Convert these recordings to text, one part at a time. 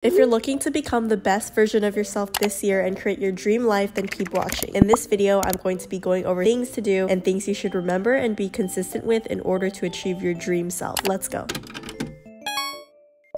If you're looking to become the best version of yourself this year and create your dream life, then keep watching. In this video, I'm going to be going over things to do and things you should remember and be consistent with in order to achieve your dream self. Let's go.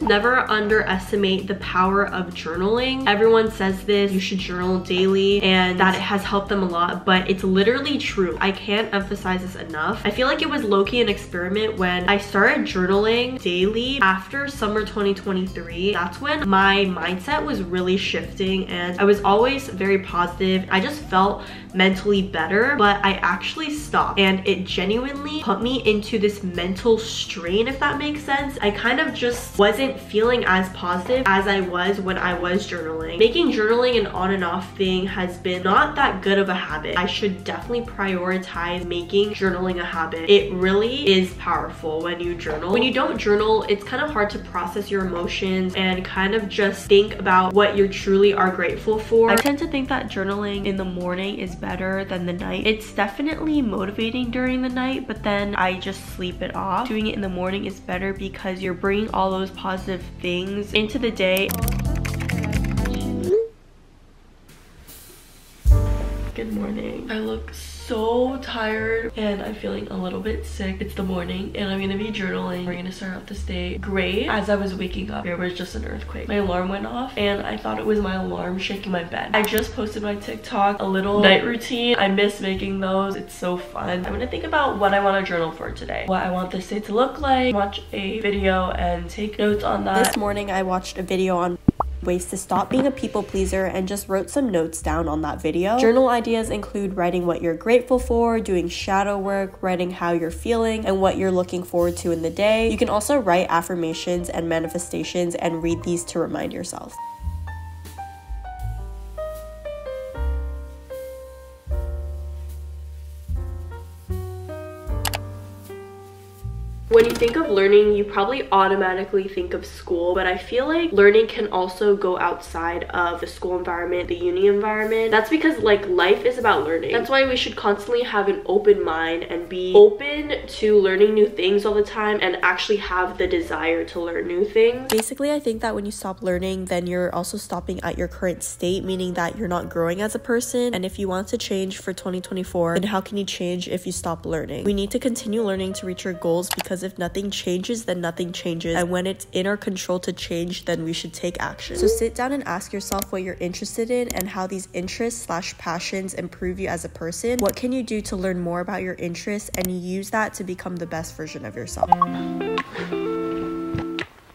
Never underestimate the power of journaling. Everyone says this, you should journal daily and that it has helped them a lot, but it's literally true. I can't emphasize this enough. I feel like it was low-key an experiment when I started journaling daily after summer 2023. That's when my mindset was really shifting and I was always very positive. I just felt mentally better, but I actually stopped and it genuinely put me into this mental strain, if that makes sense. I kind of just wasn't feeling as positive as I was when I was journaling. Making journaling an on and off thing has been not that good of a habit. I should definitely prioritize making journaling a habit. It really is powerful when you journal. When you don't journal, it's kind of hard to process your emotions and kind of just think about what you truly are grateful for. I tend to think that journaling in the morning is better than the night. It's definitely motivating during the night, but then I just sleep it off. Doing it in the morning is better because you're bringing all those positive things into the day. Good morning. I look so tired and I'm feeling a little bit sick. It's the morning and I'm gonna be journaling. We're gonna start out this day great. As I was waking up, there was just an earthquake. My alarm went off and I thought it was my alarm shaking my bed. I just posted my TikTok, a little night routine. I miss making those. It's so fun. I'm gonna think about what I want to journal for today. What I want this day to look like. Watch a video and take notes on that. This morning I watched a video on ways to stop being a people pleaser and just wrote some notes down on that video. Journal ideas include writing what you're grateful for, doing shadow work, writing how you're feeling and what you're looking forward to in the day. You can also write affirmations and manifestations and read these to remind yourself. When you think of learning, you probably automatically think of school, but I feel like learning can also go outside of the school environment, the uni environment. That's because like life is about learning. That's why we should constantly have an open mind and be open to learning new things all the time and actually have the desire to learn new things. Basically, I think that when you stop learning, then you're also stopping at your current state, meaning that you're not growing as a person. And if you want to change for 2024, then how can you change if you stop learning? We need to continue learning to reach your goals because if nothing changes, then nothing changes. And when it's in our control to change, then we should take action. So sit down and ask yourself what you're interested in and how these interests/passions improve you as a person. What can you do to learn more about your interests and use that to become the best version of yourself?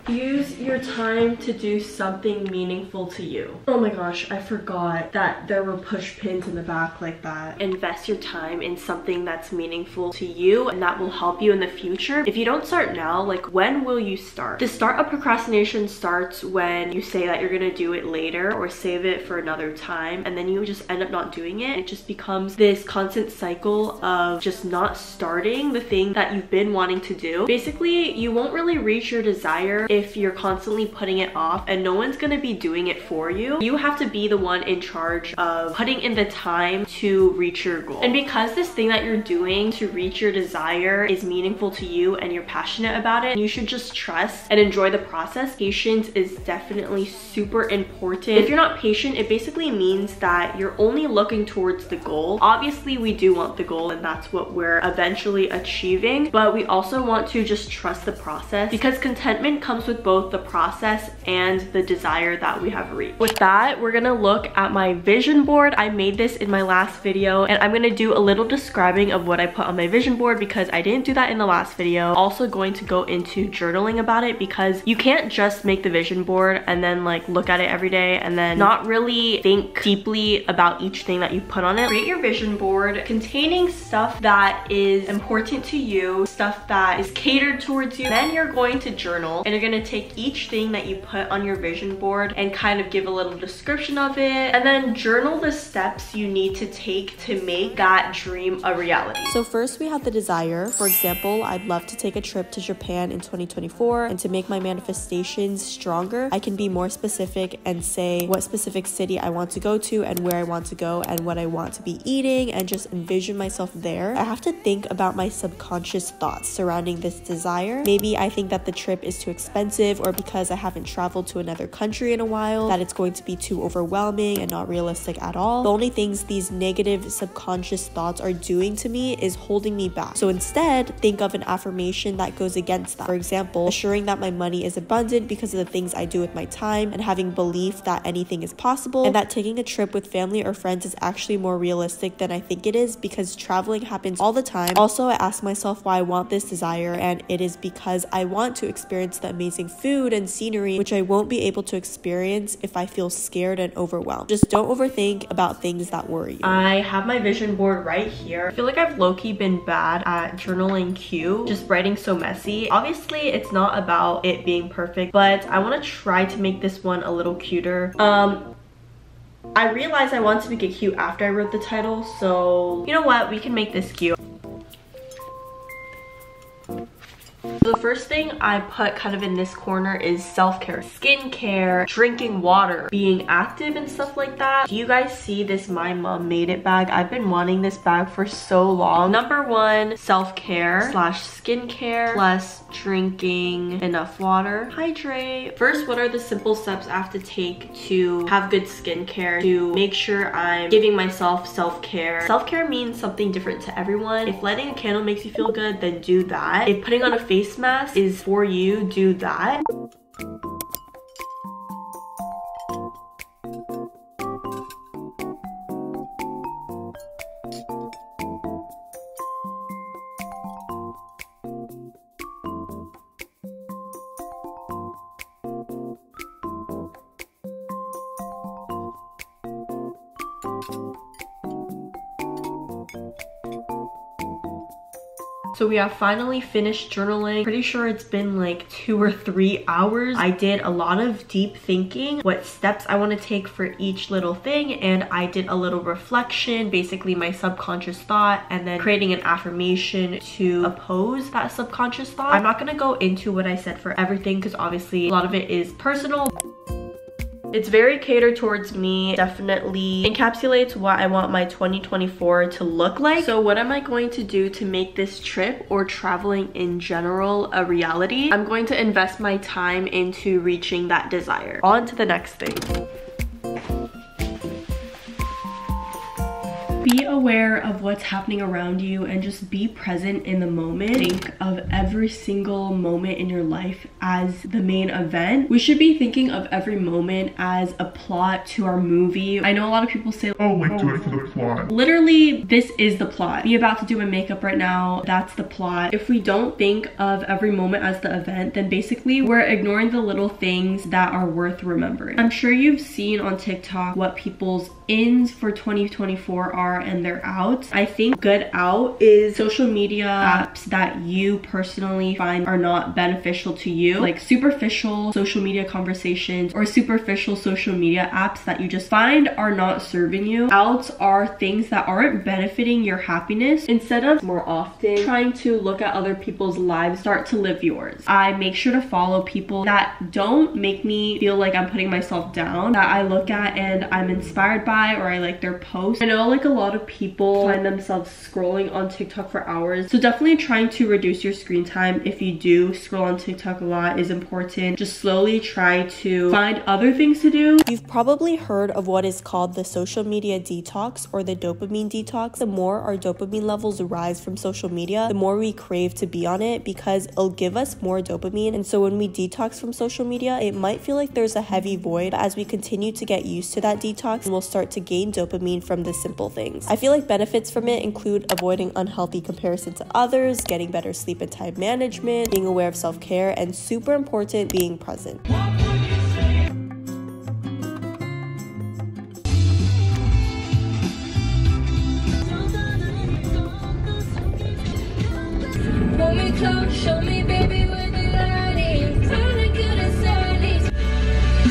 Use your time to do something meaningful to you. Oh my gosh, I forgot that there were push pins in the back like that. Invest your time in something that's meaningful to you and that will help you in the future. If you don't start now, like when will you start? The start of procrastination starts when you say that you're gonna do it later or save it for another time and then you just end up not doing it. It just becomes this constant cycle of just not starting the thing that you've been wanting to do. Basically, you won't really reach your desire if you're constantly putting it off and no one's gonna be doing it for you. You have to be the one in charge of putting in the time to reach your goal. And because this thing that you're doing to reach your desire is meaningful to you and you're passionate about it, you should just trust and enjoy the process. Patience is definitely super important. If you're not patient, it basically means that you're only looking towards the goal. Obviously, we do want the goal and that's what we're eventually achieving, but we also want to just trust the process because contentment comes with both the process and the desire that we have reached. With that, we're gonna look at my vision board. I made this in my last video and I'm gonna do a little describing of what I put on my vision board because I didn't do that in the last video. Also going to go into journaling about it because you can't just make the vision board and then like look at it every day and then not really think deeply about each thing that you put on it. Create your vision board containing stuff that is important to you, stuff that is catered towards you. Then you're going to journal and you're gonna take each thing that you put on your vision board and kind of give a little description of it and then journal the steps you need to take to make that dream a reality. So first we have the desire. For example, I'd love to take a trip to Japan in 2024 and to make my manifestations stronger, I can be more specific and say what specific city I want to go to and where I want to go and what I want to be eating and just envision myself there. I have to think about my subconscious thoughts thoughts surrounding this desire. Maybe I think that the trip is too expensive, or because I haven't traveled to another country in a while, that it's going to be too overwhelming and not realistic at all. The only things these negative subconscious thoughts are doing to me is holding me back. So instead, think of an affirmation that goes against that. For example, assuring that my money is abundant because of the things I do with my time, and having belief that anything is possible, and that taking a trip with family or friends is actually more realistic than I think it is, because traveling happens all the time. Also, I ask myself why I want this desire, and it is because I want to experience the amazing food and scenery, which I won't be able to experience if I feel scared and overwhelmed. Just don't overthink about things that worry you. I have my vision board right here. I feel like I've low-key been bad at journaling cute, just writing so messy. Obviously, it's not about it being perfect, but I want to try to make this one a little cuter. I realized I wanted to make it cute after I wrote the title, so you know what? We can make this cute. The first thing I put kind of in this corner is self-care, skincare, drinking water, being active and stuff like that. Do you guys see this My Mom Made It bag? I've been wanting this bag for so long. Number one, self-care slash skincare plus drinking enough water. Hydrate. First, what are the simple steps I have to take to have good skincare, to make sure I'm giving myself self-care? Self-care means something different to everyone. If lighting a candle makes you feel good, then do that. If putting on a face mask is for you, do that. So we have finally finished journaling. Pretty sure it's been like 2 or 3 hours. I did a lot of deep thinking, what steps I want to take for each little thing, and I did a little reflection, basically my subconscious thought, and then creating an affirmation to oppose that subconscious thought. I'm not going to go into what I said for everything because obviously a lot of it is personal. It's very catered towards me, definitely encapsulates what I want my 2024 to look like. So what am I going to do to make this trip or traveling in general a reality? I'm going to invest my time into reaching that desire. On to the next thing. Be aware of what's happening around you and just be present in the moment. Think of every single moment in your life as the main event. We should be thinking of every moment as a plot to our movie. I know a lot of people say, oh, like do it for the plot. Literally, this is the plot. Me about to do my makeup right now, that's the plot. If we don't think of every moment as the event, then basically we're ignoring the little things that are worth remembering. I'm sure you've seen on TikTok what people's ins for 2024 are and their outs. I think good out is social media apps that you personally find are not beneficial to you, like superficial social media conversations or superficial social media apps that you just find are not serving you. Outs are things that aren't benefiting your happiness. Instead of more often trying to look at other people's lives, start to live yours. I make sure to follow people that don't make me feel like I'm putting myself down, that I look at and I'm inspired by, or I like their posts. I know like a lot of people find themselves scrolling on TikTok for hours, so definitely trying to reduce your screen time if you do scroll on TikTok a lot is important. Just slowly try to find other things to do. You've probably heard of what is called the social media detox or the dopamine detox. The more our dopamine levels rise from social media, the more we crave to be on it because it'll give us more dopamine. And so when we detox from social media, it might feel like there's a heavy void, but as we continue to get used to that detox, we'll start to gain dopamine from the simple things. I feel like benefits from it include avoiding unhealthy comparison to others, getting better sleep and time management, being aware of self-care, and super important, being present.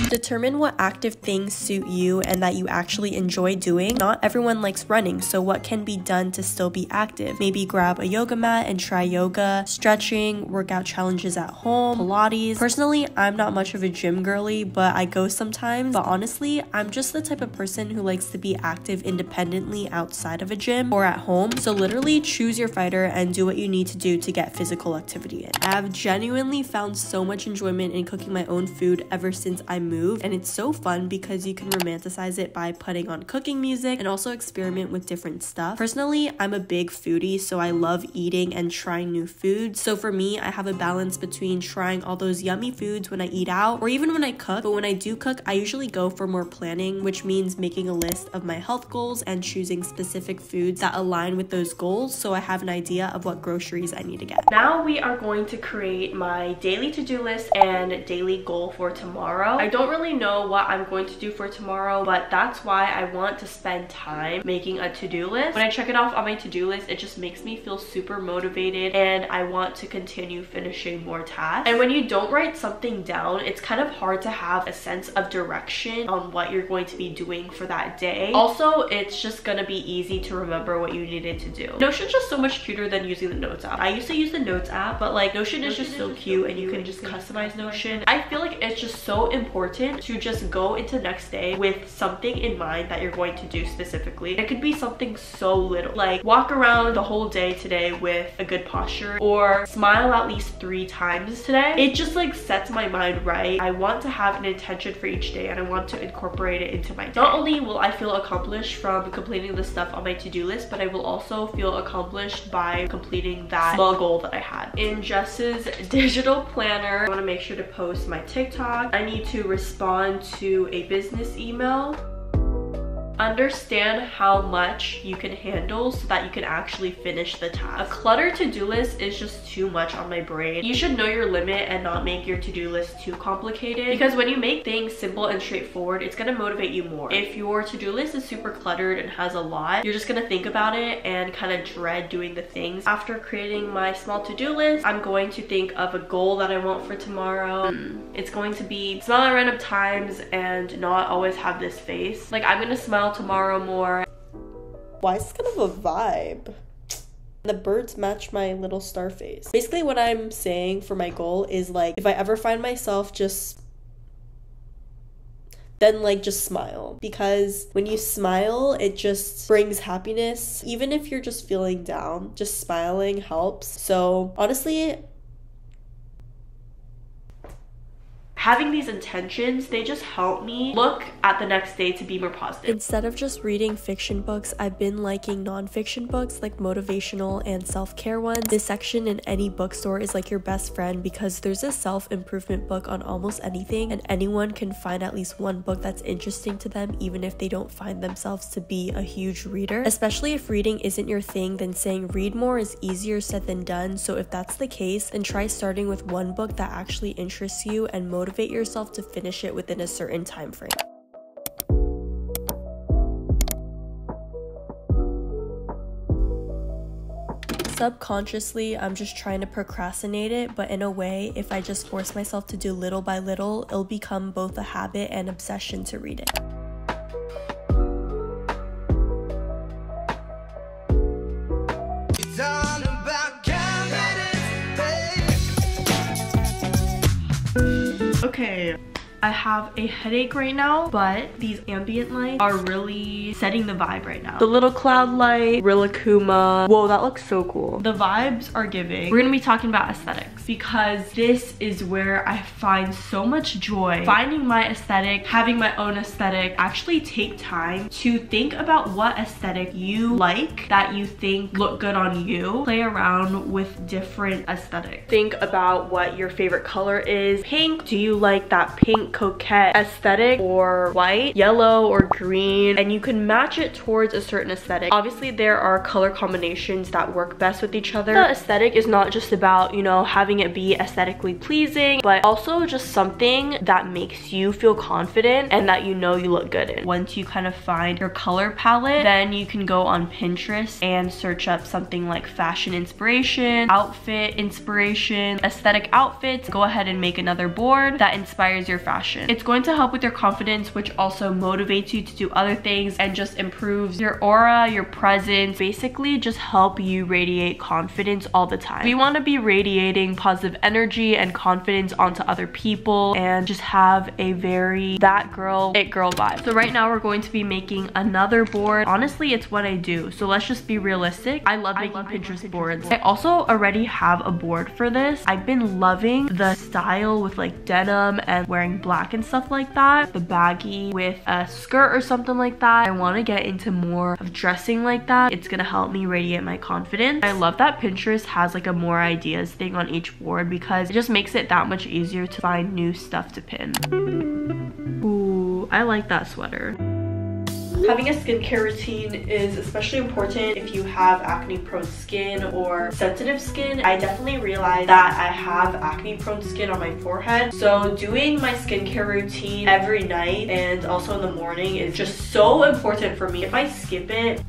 The Determine what active things suit you and that you actually enjoy doing. Not everyone likes running, so what can be done to still be active? Maybe grab a yoga mat and try yoga, stretching, workout challenges at home, Pilates. Personally, I'm not much of a gym girly, but I go sometimes. But honestly, I'm just the type of person who likes to be active independently outside of a gym or at home. So literally choose your fighter and do what you need to do to get physical activity in. I have genuinely found so much enjoyment in cooking my own food ever since I moved, and it's so fun because you can romanticize it by putting on cooking music and also experiment with different stuff. Personally, I'm a big foodie, so I love eating and trying new foods. So for me, I have a balance between trying all those yummy foods when I eat out or even when I cook. But when I do cook, I usually go for more planning, which means making a list of my health goals and choosing specific foods that align with those goals, so I have an idea of what groceries I need to get. Now we are going to create my daily to-do list and daily goal for tomorrow. I don't really know what I'm going to do for tomorrow, but that's why I want to spend time making a to-do list. When I check it off on my to-do list, it just makes me feel super motivated and I want to continue finishing more tasks. And when you don't write something down, it's kind of hard to have a sense of direction on what you're going to be doing for that day. Also, it's just gonna be easy to remember what you needed to do. Notion's just so much cuter than using the Notes app. I used to use the Notes app, but like Notion is just so cute and you can just customize Notion. I feel like it's just so important to just go into next day with something in mind that you're going to do specifically. It could be something so little, like walk around the whole day today with a good posture or smile at least 3 times today. It just like sets my mind right. I want to have an intention for each day and I want to incorporate it into my day. Not only will I feel accomplished from completing the stuff on my to-do list, but I will also feel accomplished by completing that small goal that I had. In Jess's digital planner, I want to make sure to post my TikTok. I need to respond to a business email. Understand how much you can handle so that you can actually finish the task. A cluttered to-do list is just too much on my brain. You should know your limit and not make your to-do list too complicated, because when you make things simple and straightforward, it's gonna motivate you more. If your to-do list is super cluttered and has a lot, you're just gonna think about it and kind of dread doing the things. After creating my small to-do list, I'm going to think of a goal that I want for tomorrow. It's going to be smile at random times and not always have this face. Like, I'm gonna smile tomorrow more. Why is this kind of a vibe? The birds match my little star face. Basically what I'm saying for my goal is like, if I ever find myself just smile, because when you smile, it just brings happiness. Even if you're just feeling down, just smiling helps. So honestly, having these intentions, they just help me look at the next day to be more positive. Instead of just reading fiction books, I've been liking non-fiction books, like motivational and self-care ones. This section in any bookstore is like your best friend because there's a self-improvement book on almost anything, and anyone can find at least one book that's interesting to them, even if they don't find themselves to be a huge reader. Especially if reading isn't your thing, then saying read more is easier said than done. So if that's the case, then try starting with one book that actually interests you and motivate yourself to finish it within a certain time frame. Subconsciously, I'm just trying to procrastinate it, but in a way, if I just force myself to do little by little, it'll become both a habit and obsession to read it. Okay, I have a headache right now, but these ambient lights are really setting the vibe right now. The little cloud light, Rilakkuma. Whoa, that looks so cool. The vibes are giving. We're gonna be talking about aesthetics because this is where I find so much joy. Finding my aesthetic, having my own aesthetic. Actually take time to think about what aesthetic you like, that you think look good on you. Play around with different aesthetics. Think about what your favorite color is. Pink, do you like that pink coquette aesthetic, or white, yellow, or green? And you can match it towards a certain aesthetic. Obviously there are color combinations that work best with each other. The aesthetic is not just about, you know, having it be aesthetically pleasing, but also just something that makes you feel confident and that you know you look good in. Once you kind of find your color palette, then you can go on Pinterest and search up something like fashion inspiration, outfit inspiration, aesthetic outfits. Go ahead and make another board that inspires your fashion fashion. It's going to help with your confidence, which also motivates you to do other things and just improves your aura, your presence, basically just help you radiate confidence all the time. We want to be radiating positive energy and confidence onto other people and just have a very that girl, it girl vibe. So right now we're going to be making another board. Honestly, it's what I do. So let's just be realistic. I love making Pinterest boards. I also already have a board for this. I've been loving the style with like denim and wearing black and stuff like that. The baggy with a skirt or something like that. I want to get into more of dressing like that. It's gonna help me radiate my confidence. I love that Pinterest has like a more ideas thing on each board because it just makes it that much easier to find new stuff to pin. Ooh, I like that sweater. Having a skincare routine is especially important if you have acne prone skin or sensitive skin. I definitely realized that I have acne prone skin on my forehead. So doing my skincare routine every night and also in the morning is just so important for me. If I skip it,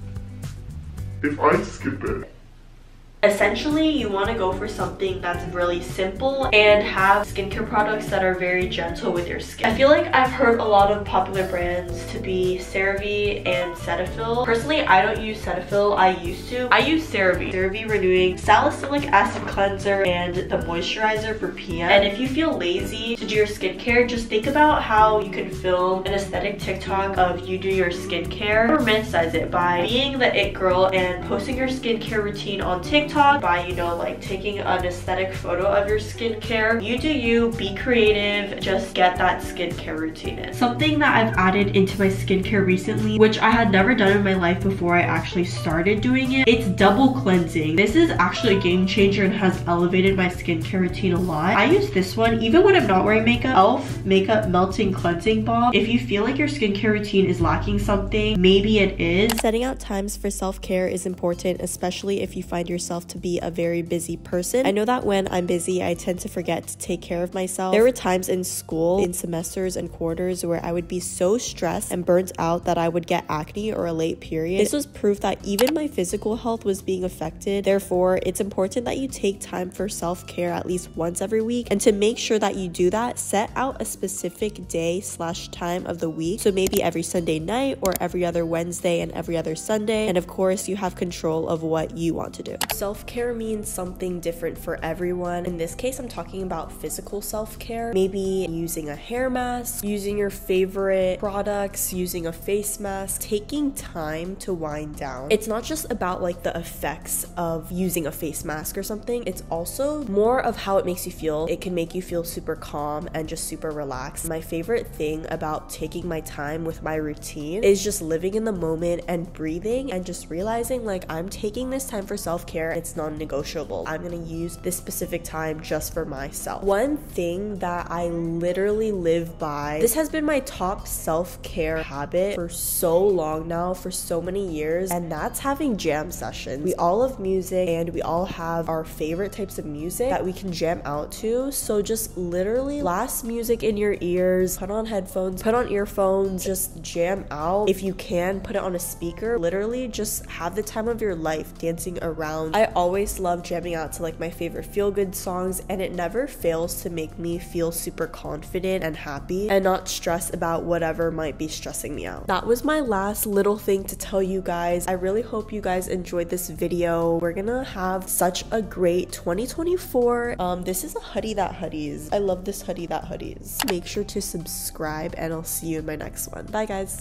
essentially, you want to go for something that's really simple and have skincare products that are very gentle with your skin. I feel like I've heard a lot of popular brands to be CeraVe and Cetaphil. Personally, I don't use Cetaphil. I used to. I use CeraVe. CeraVe Renewing Salicylic Acid Cleanser and the moisturizer for PM. And if you feel lazy to do your skincare, just think about how you can film an aesthetic TikTok of you do your skincare. Romanticize it by being the it girl and posting your skincare routine on TikTok by, you know, like taking an aesthetic photo of your skincare. You do you, be creative, just get that skincare routine in. Something that I've added into my skincare recently, which I had never done in my life before I actually started doing it, it's double cleansing. This is actually a game changer and has elevated my skincare routine a lot. I use this one even when I'm not wearing makeup. e.l.f. Makeup Melting Cleansing Balm. If you feel like your skincare routine is lacking something, maybe it is. Setting out times for self-care is important, especially if you find yourself to be a very busy person. I know that when I'm busy, I tend to forget to take care of myself. There were times in school, in semesters and quarters, where I would be so stressed and burnt out that I would get acne or a late period. This was proof that even my physical health was being affected. Therefore, it's important that you take time for self-care at least once every week. And to make sure that you do that, set out a specific day/time of the week. So maybe every Sunday night or every other Wednesday and every other Sunday. And of course, you have control of what you want to do. Self-care means something different for everyone. In this case, I'm talking about physical self-care. Maybe using a hair mask, using your favorite products, using a face mask, taking time to wind down. It's not just about like the effects of using a face mask or something. It's also more of how it makes you feel. It can make you feel super calm and just super relaxed. My favorite thing about taking my time with my routine is just living in the moment and breathing and just realizing like I'm taking this time for self-care. It's non-negotiable. I'm gonna use this specific time just for myself. One thing that I literally live by, this has been my top self-care habit for so long now, for so many years, and that's having jam sessions. We all love music and we all have our favorite types of music that we can jam out to. So just literally blast music in your ears, put on headphones, put on earphones, just jam out. If you can, put it on a speaker. Literally just have the time of your life dancing around. I always love jamming out to like my favorite feel-good songs, and it never fails to make me feel super confident and happy and not stress about whatever might be stressing me out. That was my last little thing to tell you guys. I really hope you guys enjoyed this video. We're gonna have such a great 2024. This is a hoodie that hoodies. I love this hoodie that hoodies. Make sure to subscribe and I'll see you in my next one. Bye guys.